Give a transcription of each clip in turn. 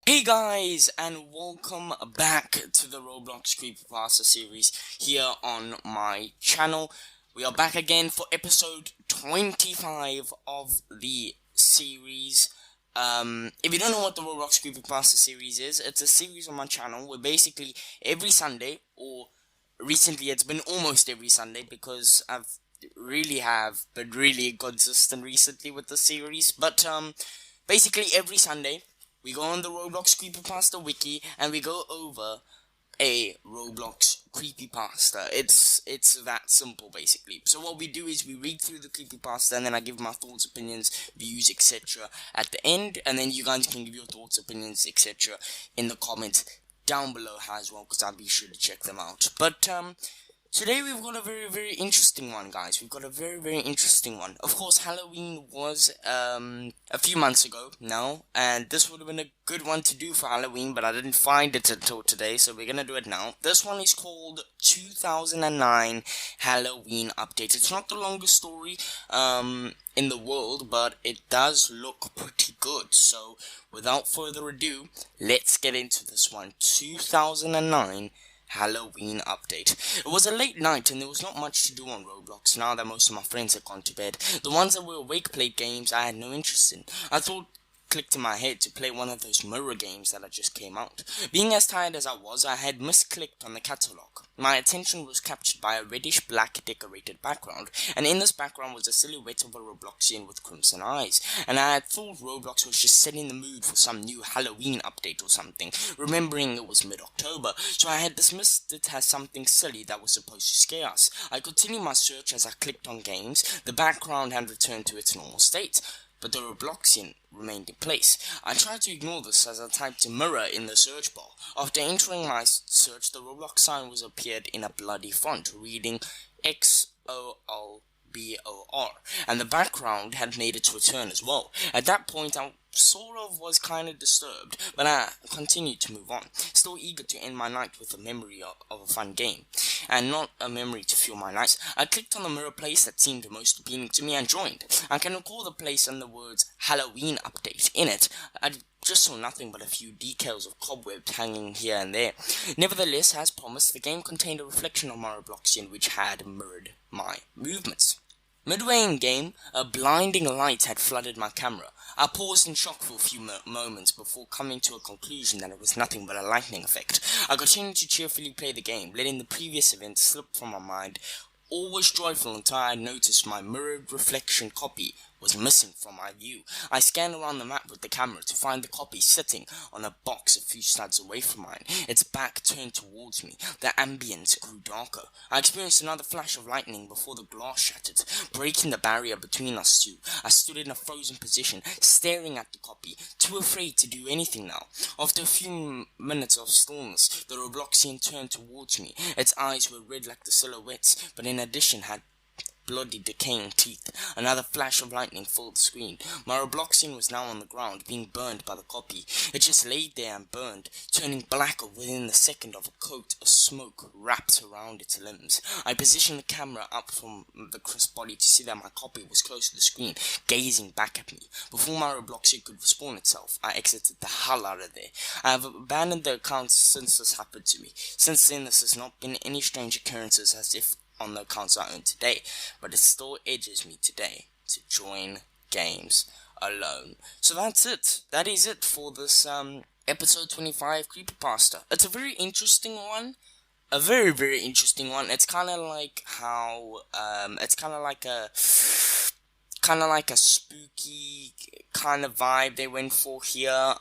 Hey guys, and welcome back to the Roblox Creepypasta series here on my channel. We are back again for episode 25 of the series. If you don't know what the Roblox Creepypasta series is, it's a series on my channel where basically every Sunday, or recently it's been almost every Sunday because I've been really consistent recently with the series, but basically every Sunday we go on the Roblox Creepypasta wiki and we go over a Roblox creepypasta. It's that simple basically. So what we do is we read through the creepypasta and then I give my thoughts, opinions, views, etc. at the end, and then you guys can give your thoughts, opinions, etc. in the comments down below as well, because I'll be sure to check them out. But today we've got a very interesting one, guys. We've got a very interesting one. Of course, Halloween was a few months ago now, and this would have been a good one to do for Halloween, but I didn't find it until today, so we're gonna do it now. This one is called 2009 Halloween Update. It's not the longest story in the world, but it does look pretty good. So without further ado, let's get into this one. 2009 Halloween update. It was a late night and there was not much to do on Roblox now that most of my friends had gone to bed. The ones that were awake played games I had no interest in. I thought clicked in my head to play one of those mirror games that had just came out. Being as tired as I was, I had misclicked on the catalog. My attention was captured by a reddish black decorated background, and in this background was a silhouette of a Robloxian with crimson eyes, and I had thought Roblox was just setting the mood for some new Halloween update or something, remembering it was mid-October, so I had dismissed it as something silly that was supposed to scare us. I continued my search as I clicked on games. The background had returned to its normal state, but the Robloxian remained in place. I tried to ignore this as I typed mirror in the search bar. After entering my search, the Roblox sign was appeared in a bloody font, reading XOLBOR, and the background had made its return as well. At that point, I sort of was kind of disturbed, but I continued to move on, still eager to end my night with a memory of a fun game, and not a memory to fuel my nights. I clicked on the mirror place that seemed the most appealing to me and joined. I can recall the place and the words Halloween update in it. I just saw nothing but a few decals of cobwebs hanging here and there. Nevertheless, as promised, the game contained a reflection of my Robloxian which had mirrored my movements. Midway in game, a blinding light had flooded my camera. I paused in shock for a few moments before coming to a conclusion that it was nothing but a lightning effect. I continued to cheerfully play the game, letting the previous events slip from my mind. All was joyful until I noticed my mirrored reflection copy was missing from my view. I scanned around the map with the camera to find the copy sitting on a box a few studs away from mine, its back turned towards me. The ambience grew darker. I experienced another flash of lightning before the glass shattered, breaking the barrier between us two. I stood in a frozen position, staring at the copy, too afraid to do anything now. After a few minutes of stillness, the Robloxian turned towards me. Its eyes were red like the silhouettes, but in addition had bloody decaying teeth. Another flash of lightning filled the screen. My Robloxian was now on the ground, being burned by the copy. It just laid there and burned, turning blacker within the second of a coat of smoke wrapped around its limbs. I positioned the camera up from the crisp body to see that my copy was close to the screen, gazing back at me. Before my Robloxian could respawn itself, I exited the hell out of there. I have abandoned the account since this happened to me. Since then, this has not been any strange occurrences as if on the accounts I own today, but it still edges me today to join games alone. So that's it. That is it for this episode 25 creepypasta. It's a very interesting one. A very interesting one. It's kind of like how it's kind of like a spooky kind of vibe they went for here.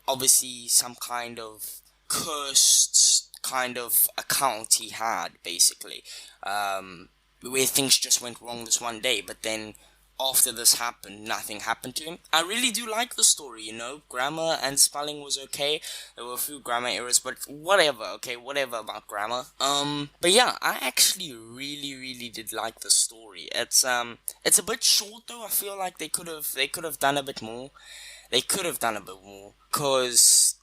Obviously some kind of cursed kind of account he had, basically, where things just went wrong this one day, but then after this happened, nothing happened to him. I really do like the story, you know. Grammar and spelling was okay. There were a few grammar errors, but whatever, okay, whatever about grammar. But yeah, I actually really did like the story. It's a bit short though. I feel like they could have done a bit more. They could have done a bit more, cause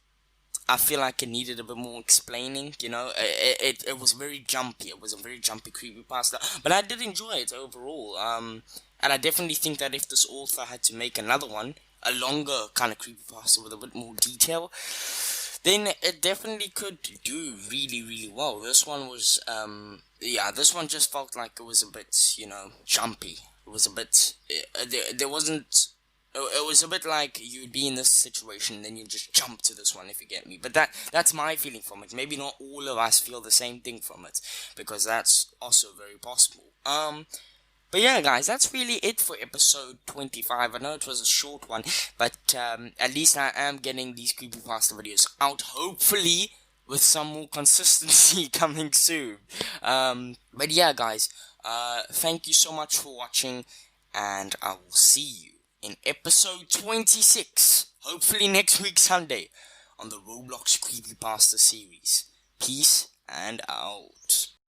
I feel like it needed a bit more explaining, you know. It was very jumpy. It was a very jumpy creepypasta, but I did enjoy it overall. And I definitely think that if this author had to make another one, a longer kind of creepypasta with a bit more detail, then it definitely could do really, really well. This one was, yeah, this one just felt like it was a bit, jumpy. It was a bit, there wasn't, it was a bit like you'd be in this situation, then you just jump to this one, if you get me. But that's my feeling from it. Maybe not all of us feel the same thing from it, because that's also very possible. But yeah, guys, that's really it for episode 25. I know it was a short one, but at least I am getting these creepypasta videos out, hopefully with some more consistency coming soon. But yeah, guys, thank you so much for watching, and I will see you in episode 26, hopefully next week Sunday, on the Roblox Creepypasta series. Peace and out.